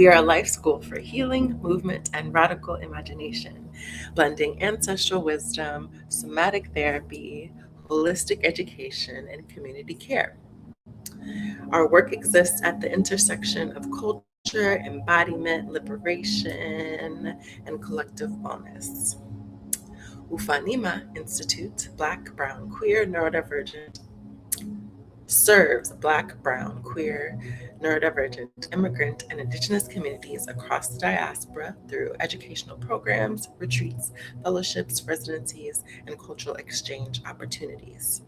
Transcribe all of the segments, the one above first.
We are a life school for healing, movement, and radical imagination, blending ancestral wisdom, somatic therapy, holistic education, and community care. Our work exists at the intersection of culture, embodiment, liberation, and collective wellness. Ufanima Institute, Black, Brown, Queer, Neurodivergent, serves Black, Brown, Queer, Neurodivergent, immigrant, and Indigenous communities across the diaspora through educational programs, retreats, fellowships, residencies, and cultural exchange opportunities.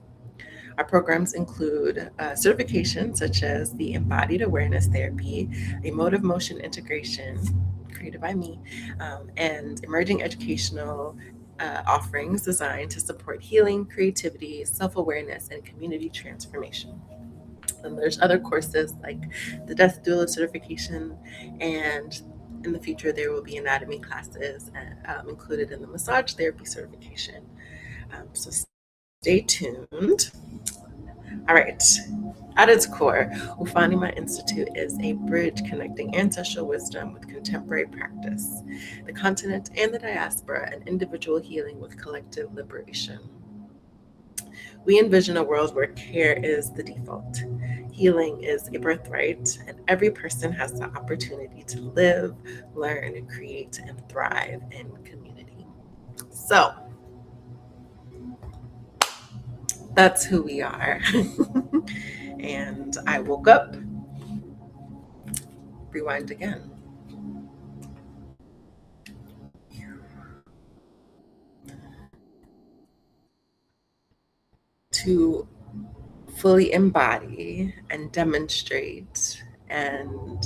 Our programs include certifications such as the Embodied Awareness Therapy, Emotive Motion Integration, created by me, and emerging educational offerings designed to support healing, creativity, self awareness, and community transformation. And there's other courses like the Death Doula certification, and in the future there will be anatomy classes included in the massage therapy certification. So stay tuned. All right. At its core, Ufanima Institute is a bridge connecting ancestral wisdom with contemporary practice, the continent and the diaspora, and individual healing with collective liberation. We envision a world where care is the default. Healing is a birthright, and every person has the opportunity to live, learn, create, and thrive in community. So that's who we are. And I woke up, rewind again. To fully embody and demonstrate and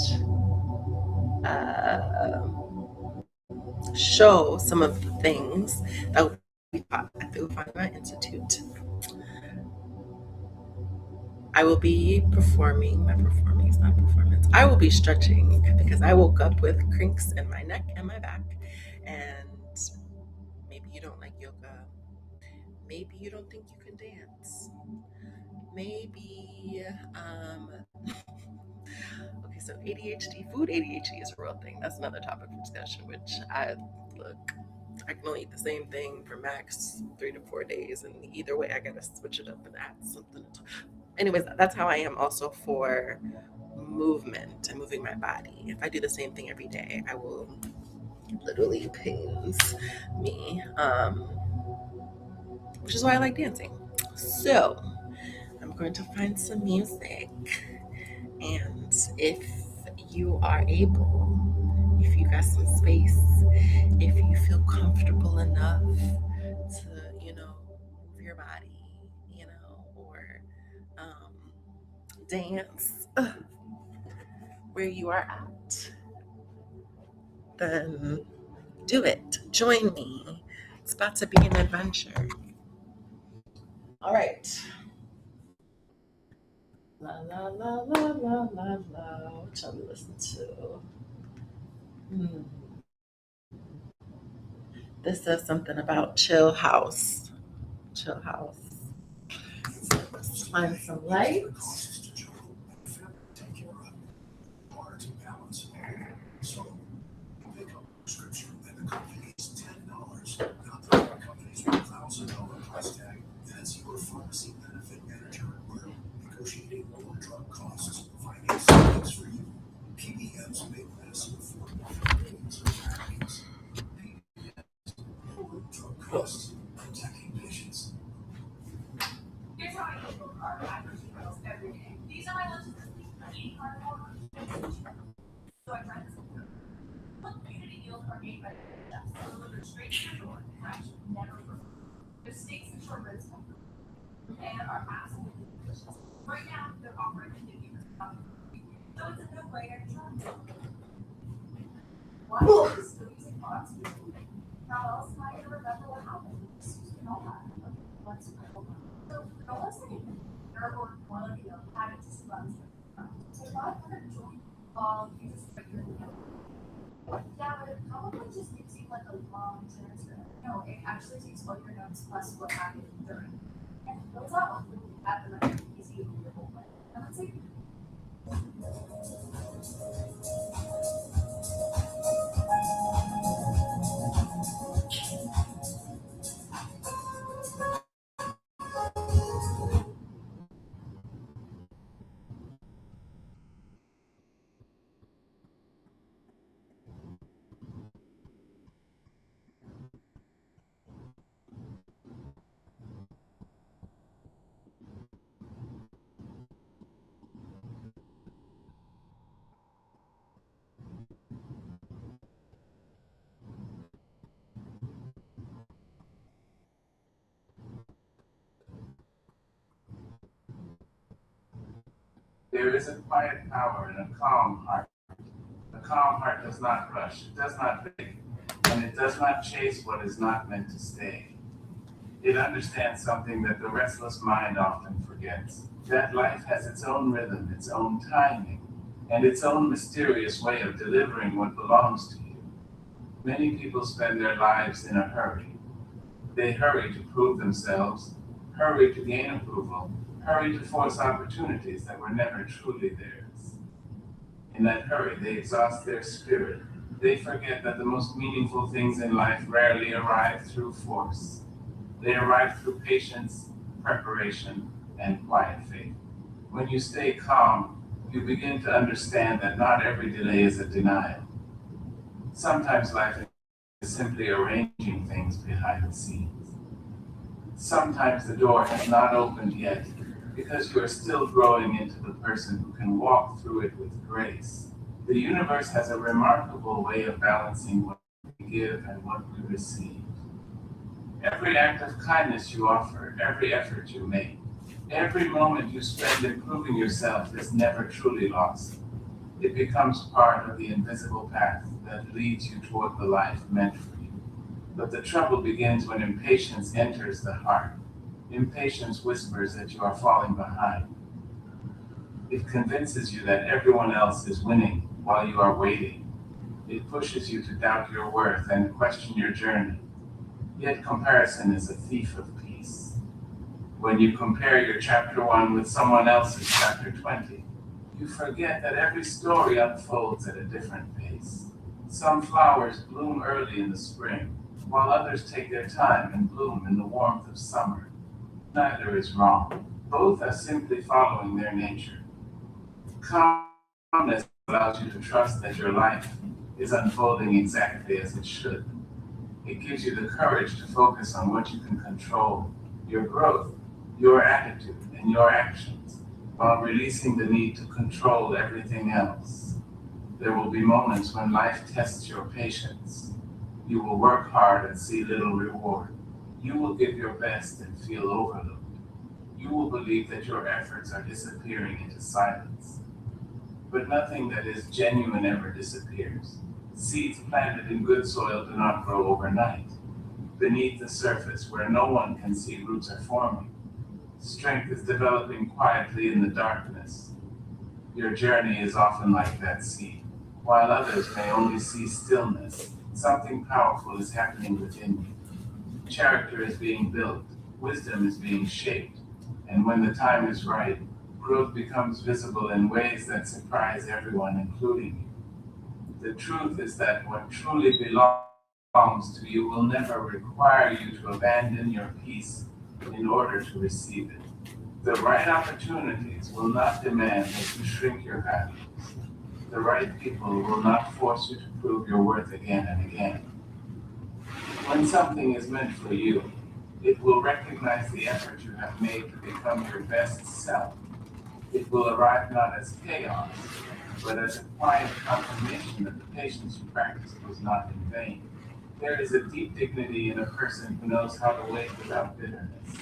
uh, show some of the things that we taught at the Ufana Institute. I will be performing, not performing, it's not a performance. I will be stretching because I woke up with kinks in my neck and my back. And maybe you don't like yoga. Maybe you don't think you can dance. Maybe okay, so ADHD, food ADHD is a real thing. That's another topic for discussion, which I can only eat the same thing for max 3 to 4 days, and either way, I gotta switch it up and add something. Anyways, that's how I am also for movement and moving my body. If I do the same thing every day, I will literally pains me, which is why I like dancing. So I'm going to find some music. And if you are able, if you got some space, if you feel comfortable enough to, move your body, or dance where you are at, then do it. Join me. It's about to be an adventure. All right. La la la la la la la. What shall we listen to? Hmm. This says something about chill house. Chill house. Let's find some light. There is a quiet power in a calm heart. A calm heart does not rush, it does not beg, and it does not chase what is not meant to stay. It understands something that the restless mind often forgets, that life has its own rhythm, its own timing, and its own mysterious way of delivering what belongs to you. Many people spend their lives in a hurry. They hurry to prove themselves, hurry to gain approval, hurry to force opportunities that were never truly theirs. In that hurry, they exhaust their spirit. They forget that the most meaningful things in life rarely arrive through force. They arrive through patience, preparation, and quiet faith. When you stay calm, you begin to understand that not every delay is a denial. Sometimes life is simply arranging things behind the scenes. Sometimes the door has not opened yet because you are still growing into the person who can walk through it with grace. The universe has a remarkable way of balancing what we give and what we receive. Every act of kindness you offer, every effort you make, every moment you spend improving yourself is never truly lost. It becomes part of the invisible path that leads you toward the life meant for you. But the trouble begins when impatience enters the heart. Impatience whispers that you are falling behind. It convinces you that everyone else is winning while you are waiting. It pushes you to doubt your worth and question your journey. Yet comparison is a thief of peace. When you compare your chapter 1 with someone else's chapter 20, you forget that every story unfolds at a different pace. Some flowers bloom early in the spring, while others take their time and bloom in the warmth of summer. Neither is wrong. Both are simply following their nature. Calmness allows you to trust that your life is unfolding exactly as it should. It gives you the courage to focus on what you can control, your growth, your attitude, and your actions, while releasing the need to control everything else. There will be moments when life tests your patience. You will work hard and see little reward. You will give your best and feel overlooked. You will believe that your efforts are disappearing into silence. But nothing that is genuine ever disappears. Seeds planted in good soil do not grow overnight. Beneath the surface, where no one can see, roots are forming. Strength is developing quietly in the darkness. Your journey is often like that seed. While others may only see stillness, something powerful is happening within you. Character is being built, wisdom is being shaped, and when the time is right, growth becomes visible in ways that surprise everyone, including you. The truth is that what truly belongs to you will never require you to abandon your peace in order to receive it. The right opportunities will not demand that you shrink your values. The right people will not force you to prove your worth again and again. When something is meant for you, it will recognize the effort you have made to become your best self. It will arrive not as chaos, but as a quiet confirmation that the patience you practiced was not in vain. There is a deep dignity in a person who knows how to wait without bitterness.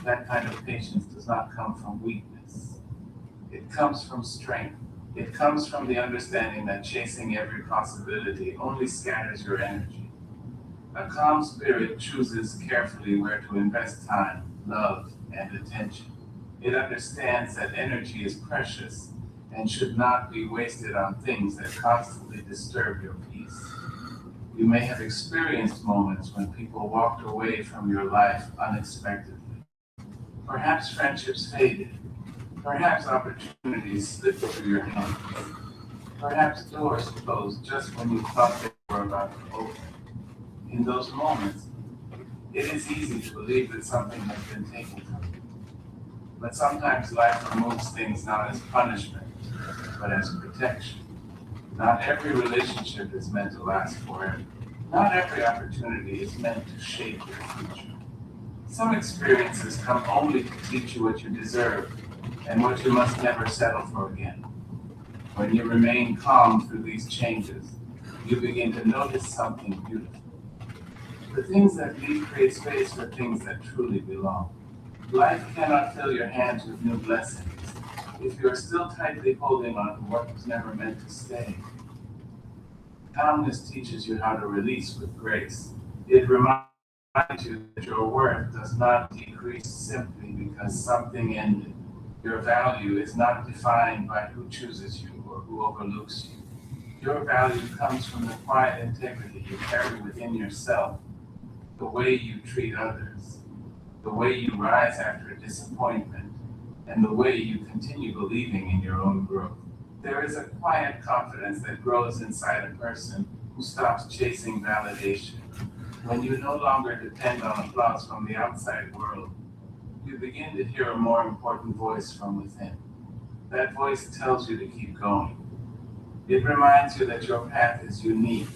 That kind of patience does not come from weakness. It comes from strength. It comes from the understanding that chasing every possibility only scatters your energy. A calm spirit chooses carefully where to invest time, love, and attention. It understands that energy is precious and should not be wasted on things that constantly disturb your peace. You may have experienced moments when people walked away from your life unexpectedly. Perhaps friendships faded. Perhaps opportunities slipped through your hands. Perhaps doors closed just when you thought they were about to open. In those moments, it is easy to believe that something has been taken from you. But sometimes life removes things not as punishment, but as protection. Not every relationship is meant to last forever. Not every opportunity is meant to shape your future. Some experiences come only to teach you what you deserve and what you must never settle for again. When you remain calm through these changes, you begin to notice something beautiful. The things that leave create space for things that truly belong. Life cannot fill your hands with new blessings. if you're still tightly holding on to what was never meant to stay. Calmness teaches you how to release with grace. It reminds you that your worth does not decrease simply because something ended. Your value is not defined by who chooses you or who overlooks you. Your value comes from the quiet integrity you carry within yourself, the way you treat others, the way you rise after a disappointment, and the way you continue believing in your own growth. There is a quiet confidence that grows inside a person who stops chasing validation. When you no longer depend on applause from the outside world, you begin to hear a more important voice from within. That voice tells you to keep going. It reminds you that your path is unique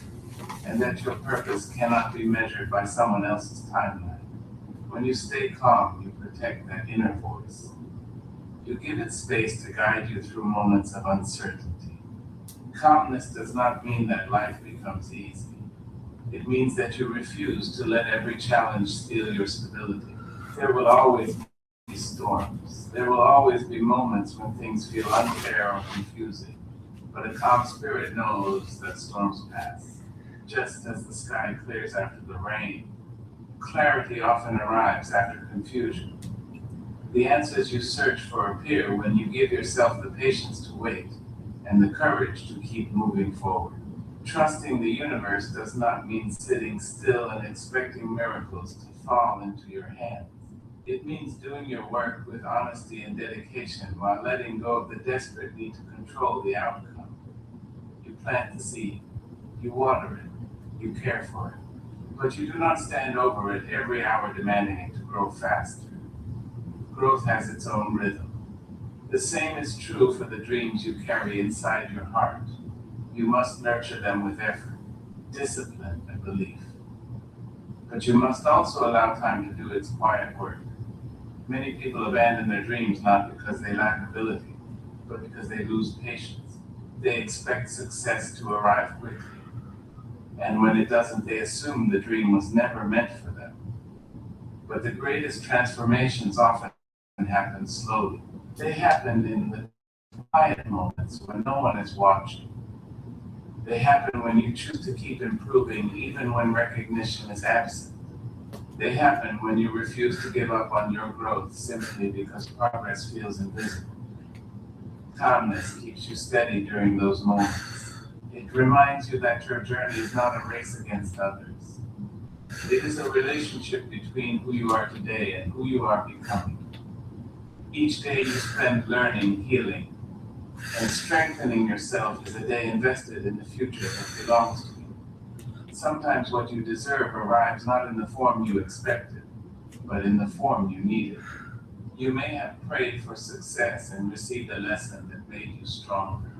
and that your purpose cannot be measured by someone else's timeline. When you stay calm, you protect that inner voice. You give it space to guide you through moments of uncertainty. Calmness does not mean that life becomes easy. It means that you refuse to let every challenge steal your stability. There will always be storms. There will always be moments when things feel unfair or confusing. But a calm spirit knows that storms pass. Just as the sky clears after the rain, clarity often arrives after confusion. The answers you search for appear when you give yourself the patience to wait and the courage to keep moving forward. Trusting the universe does not mean sitting still and expecting miracles to fall into your hands. It means doing your work with honesty and dedication while letting go of the desperate need to control the outcome. You plant the seed, you water it, you care for it, but you do not stand over it every hour demanding it to grow faster. Growth has its own rhythm. The same is true for the dreams you carry inside your heart. You must nurture them with effort, discipline, and belief. But you must also allow time to do its quiet work. Many people abandon their dreams not because they lack ability, but because they lose patience. They expect success to arrive quickly. And when it doesn't, they assume the dream was never meant for them. But the greatest transformations often happen slowly. They happen in the quiet moments when no one is watching. They happen when you choose to keep improving even when recognition is absent. They happen when you refuse to give up on your growth simply because progress feels invisible. Calmness keeps you steady during those moments. It reminds you that your journey is not a race against others. It is a relationship between who you are today and who you are becoming. Each day you spend learning, healing, and strengthening yourself is a day invested in the future that belongs to you. Sometimes what you deserve arrives not in the form you expected, but in the form you needed. You may have prayed for success and received a lesson that made you stronger.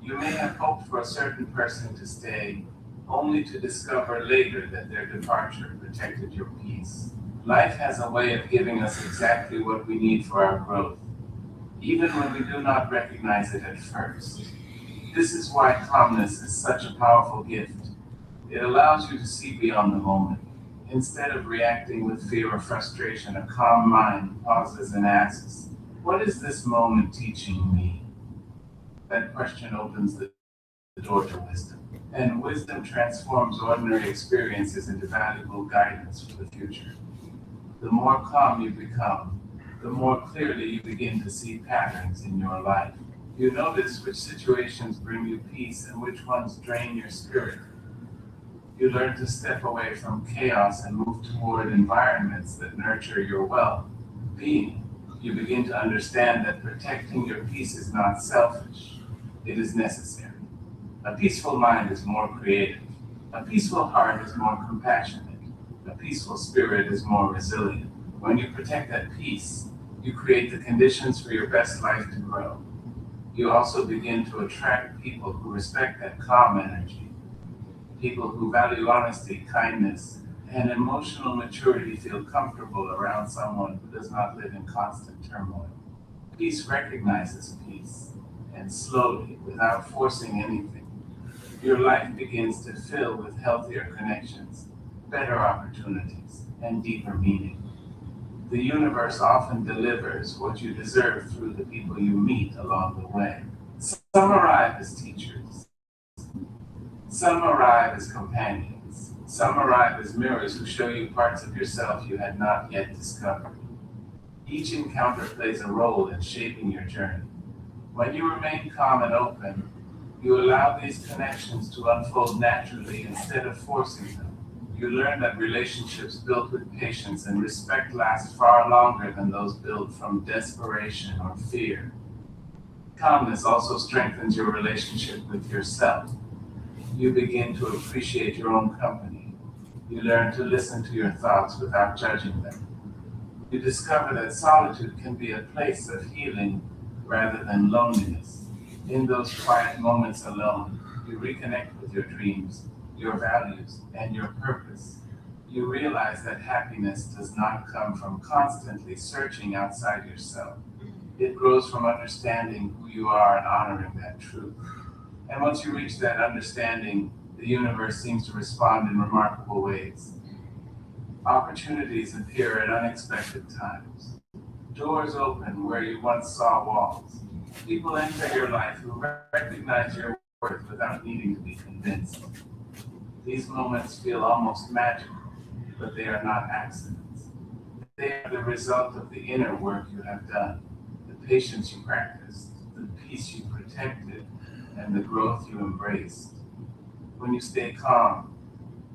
You may have hoped for a certain person to stay, only to discover later that their departure protected your peace. Life has a way of giving us exactly what we need for our growth, even when we do not recognize it at first. This is why calmness is such a powerful gift. It allows you to see beyond the moment. Instead of reacting with fear or frustration, a calm mind pauses and asks, "What is this moment teaching me?" That question opens the door to wisdom. And wisdom transforms ordinary experiences into valuable guidance for the future. The more calm you become, the more clearly you begin to see patterns in your life. You notice which situations bring you peace and which ones drain your spirit. You learn to step away from chaos and move toward environments that nurture your well-being. You begin to understand that protecting your peace is not selfish, it is necessary. A peaceful mind is more creative. A peaceful heart is more compassionate. A peaceful spirit is more resilient. When you protect that peace, you create the conditions for your best life to grow. You also begin to attract people who respect that calm energy. People who value honesty, kindness, and emotional maturity feel comfortable around someone who does not live in constant turmoil. Peace recognizes peace, and slowly, without forcing anything, your life begins to fill with healthier connections, better opportunities, and deeper meaning. The universe often delivers what you deserve through the people you meet along the way. Some arrive as teachers, some arrive as companions, some arrive as mirrors who show you parts of yourself you had not yet discovered. Each encounter plays a role in shaping your journey. When you remain calm and open, you allow these connections to unfold naturally instead of forcing them. You learn that relationships built with patience and respect last far longer than those built from desperation or fear. Calmness also strengthens your relationship with yourself. You begin to appreciate your own company. You learn to listen to your thoughts without judging them. You discover that solitude can be a place of healing rather than loneliness. In those quiet moments alone, you reconnect with your dreams, your values, and your purpose. You realize that happiness does not come from constantly searching outside yourself. It grows from understanding who you are and honoring that truth. And once you reach that understanding, the universe seems to respond in remarkable ways. Opportunities appear at unexpected times. Doors open where you once saw walls. People enter your life who recognize your worth without needing to be convinced. These moments feel almost magical, but they are not accidents. They are the result of the inner work you have done, the patience you practiced, the peace you protected, and the growth you embraced. When you stay calm,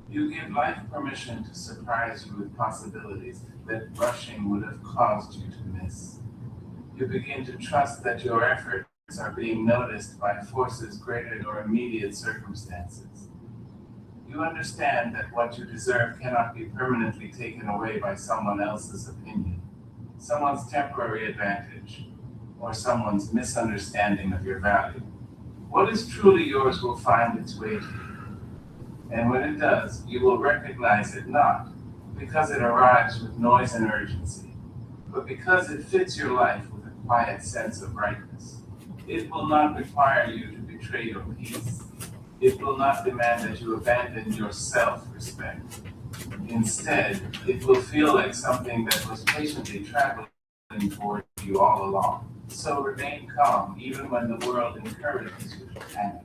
you give life permission to surprise you with possibilities that rushing would have caused you to miss. You begin to trust that your efforts are being noticed by forces greater than your immediate circumstances. You understand that what you deserve cannot be permanently taken away by someone else's opinion, someone's temporary advantage, or someone's misunderstanding of your value. What is truly yours will find its way to you. And when it does, you will recognize it not because it arrives with noise and urgency, but because it fits your life with a quiet sense of rightness. It will not require you to betray your peace. It will not demand that you abandon your self-respect. Instead, it will feel like something that was patiently traveling toward you all along. So remain calm even when the world encourages you to panic.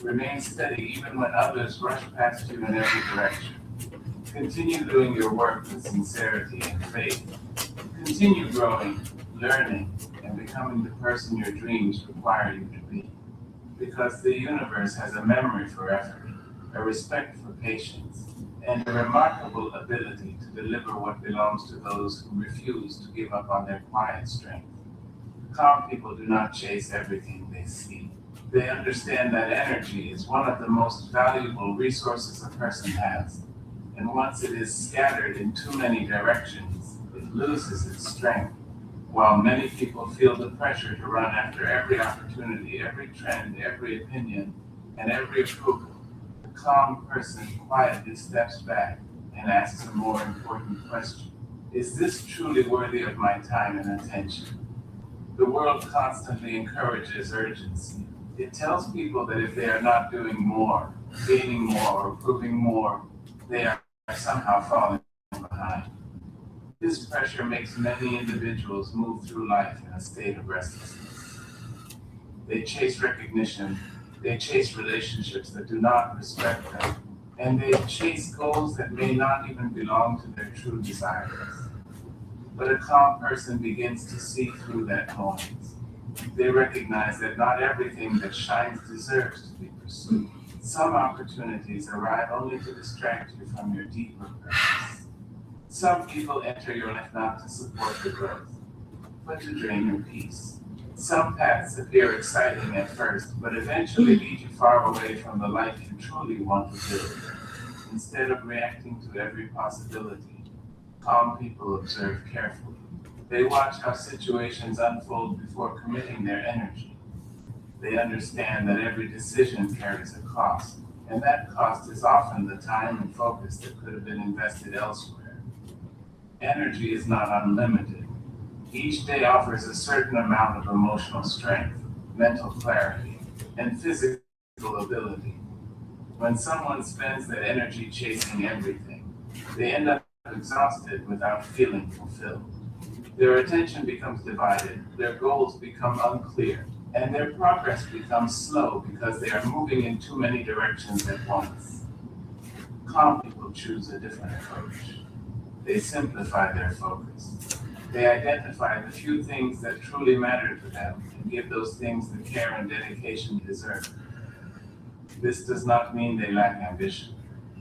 Remain steady even when others rush past you in every direction. Continue doing your work with sincerity and faith. Continue growing, learning, and becoming the person your dreams require you to be. Because the universe has a memory for effort, a respect for patience, and a remarkable ability to deliver what belongs to those who refuse to give up on their quiet strength. Calm people do not chase everything they see. They understand that energy is one of the most valuable resources a person has, and once it is scattered in too many directions, it loses its strength. While many people feel the pressure to run after every opportunity, every trend, every opinion, and every approval, the calm person quietly steps back and asks a more important question. Is this truly worthy of my time and attention? The world constantly encourages urgency. It tells people that if they are not doing more, gaining more, or proving more, they are somehow falling behind. This pressure makes many individuals move through life in a state of restlessness. They chase recognition, they chase relationships that do not respect them, and they chase goals that may not even belong to their true desires. But a calm person begins to see through that noise. They recognize that not everything that shines deserves to be pursued. Some opportunities arrive only to distract you from your deeper purpose. Some people enter your life not to support your growth, but to drain your peace. Some paths appear exciting at first, but eventually lead you far away from the life you truly want to build. Instead of reacting to every possibility, calm people observe carefully. They watch how situations unfold before committing their energy. They understand that every decision carries a cost, and that cost is often the time and focus that could have been invested elsewhere. Energy is not unlimited. Each day offers a certain amount of emotional strength, mental clarity, and physical ability. When someone spends that energy chasing everything, they end up exhausted without feeling fulfilled. Their attention becomes divided, their goals become unclear, and their progress becomes slow because they are moving in too many directions at once. Calm people choose a different approach. They simplify their focus. They identify the few things that truly matter to them and give those things the care and dedication they deserve. This does not mean they lack ambition.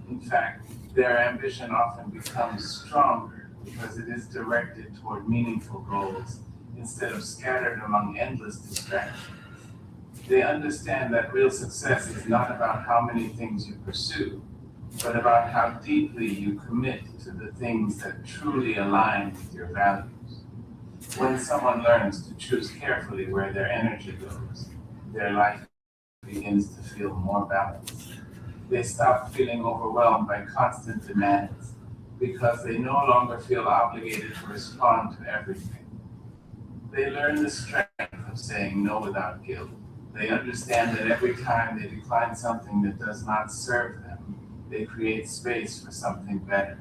In fact, their ambition often becomes stronger because it is directed toward meaningful goals instead of scattered among endless distractions. They understand that real success is not about how many things you pursue, but about how deeply you commit to the things that truly align with your values. When someone learns to choose carefully where their energy goes, their life begins to feel more balanced. They stop feeling overwhelmed by constant demands because they no longer feel obligated to respond to everything. They learn the strength of saying no without guilt. They understand that every time they decline something that does not serve them, they create space for something better.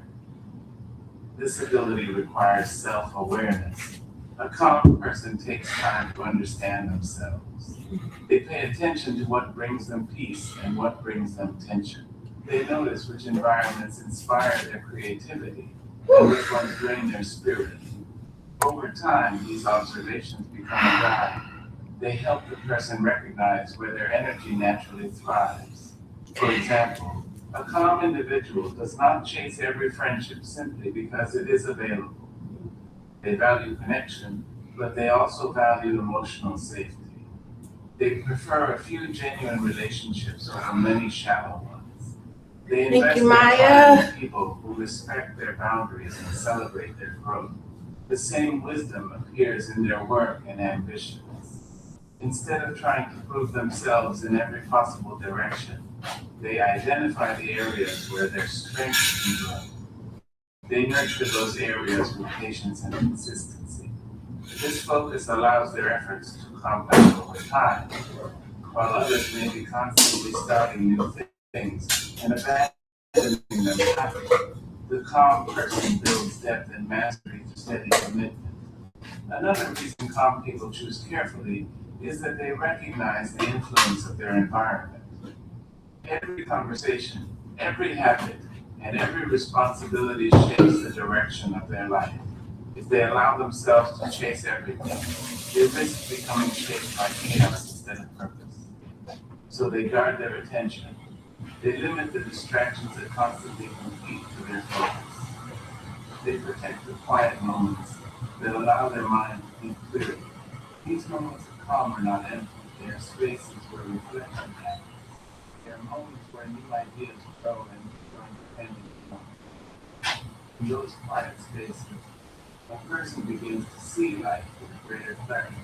This ability requires self-awareness. A calm person takes time to understand themselves. They pay attention to what brings them peace and what brings them tension. They notice which environments inspire their creativity and which ones drain their spirit. Over time, these observations become a guide. They help the person recognize where their energy naturally thrives. For example, a calm individual does not chase every friendship simply because it is available. They value connection, but they also value emotional safety. They prefer a few genuine relationships over many shallow ones. They invest their time in people who respect their boundaries and celebrate their growth. The same wisdom appears in their work and ambitions. Instead of trying to prove themselves in every possible direction, they identify the areas where their strengths can grow. They nurture those areas with patience and consistency. This focus allows their efforts to compound over time, while others may be constantly starting new things and abandoning them happily. The calm person builds depth and mastery through steady commitment. Another reason calm people choose carefully is that they recognize the influence of their environment. Every conversation, every habit, and every responsibility shapes the direction of their life. If they allow themselves to chase everything, they risk becoming shaped by chaos instead of purpose. So they guard their attention. They limit the distractions that constantly compete for their focus. They protect the quiet moments that allow their mind to think clearly. These moments of calm are not empty. They are spaces where reflection happens. They are moments where new ideas grow and new understanding forms. In those quiet spaces, a person begins to see life with greater clarity.